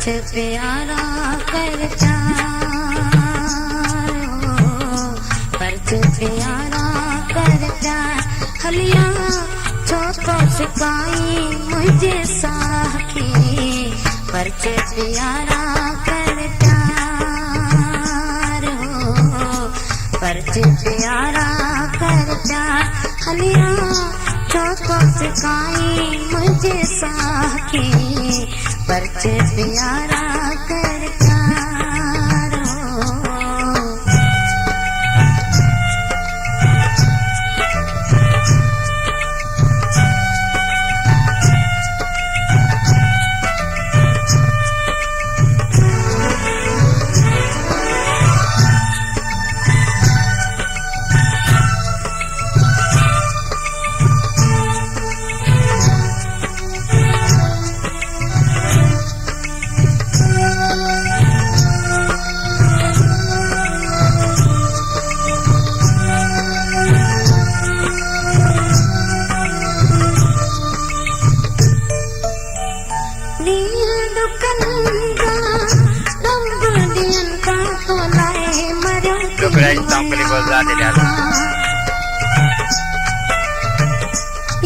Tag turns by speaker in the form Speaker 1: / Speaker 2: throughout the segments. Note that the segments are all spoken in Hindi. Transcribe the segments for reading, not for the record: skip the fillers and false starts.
Speaker 1: परचे प्यारा कर प्यार हो, परचे प्यारा कर प्यार। हलिया छोटो सिकाई मुझे साखी, परचे प्यारा कर प्यार हो, परचे प्यारा कर प्यार। हलिया छोटो सिकाई मुझे साखी, परचे प्यारा कर प्यार हो।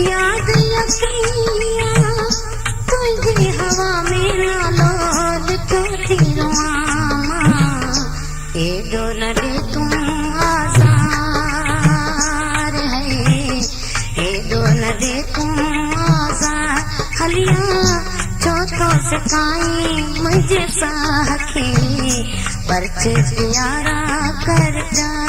Speaker 1: याद यकिया तुझी हवा में नालोल क्यों रुआमा, ए डोल रे तुम आज़ार है, ए डोल रे तुम आज़ार। हलिया छोटो सिकाई मुझे साखी, परचे प्यारा कर प्यार।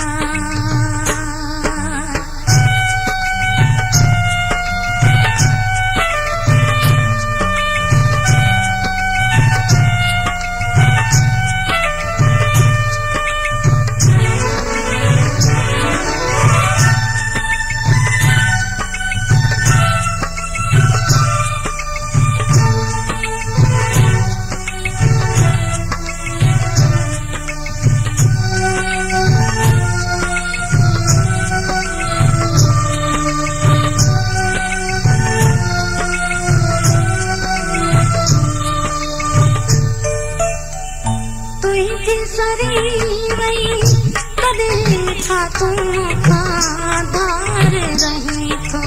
Speaker 1: था तुम खाधार रही तो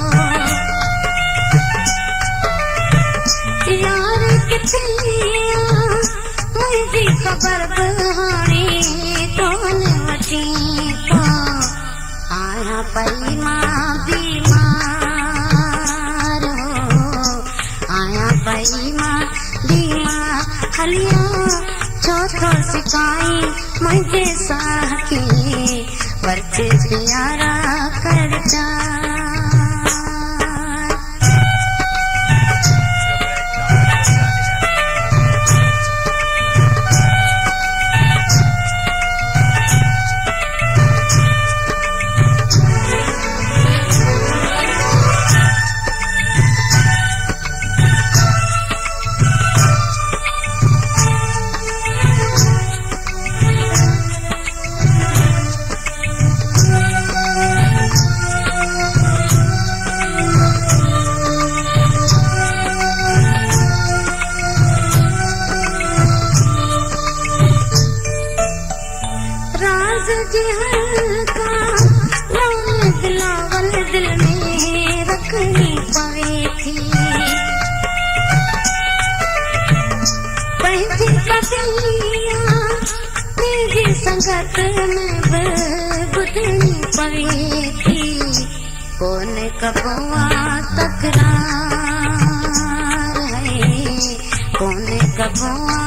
Speaker 1: यार कितिया मुझी खबर बहानी कौन वची तो आया पई मां बीमार हो, आया पई मां बीमार। हलिया छोटो सिकाई मुझे साखी, परचे प्यारा कर प्यार। दिलावल दिल में रखनी पवे थी, पहली कदिया तेरी संगत में बुधनी पवे थी। कौन कबुआ तकरार है, कौन कबुआ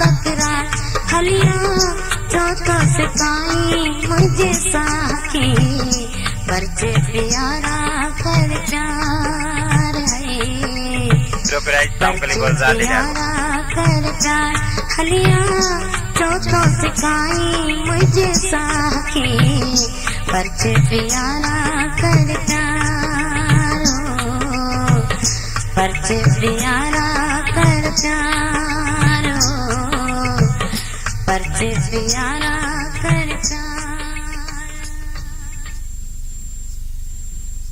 Speaker 1: तकरार। हलिया छोटो सिकाई मुझे साखी, परचे प्यारा कर प्यार है, परचे प्यारा कर प्यार। हलिया छोटो सिकाई मुझे साखी, परचे प्यारा कर प्यार हो, परचे प्यारा कर प्यार हो, परचे प्यारा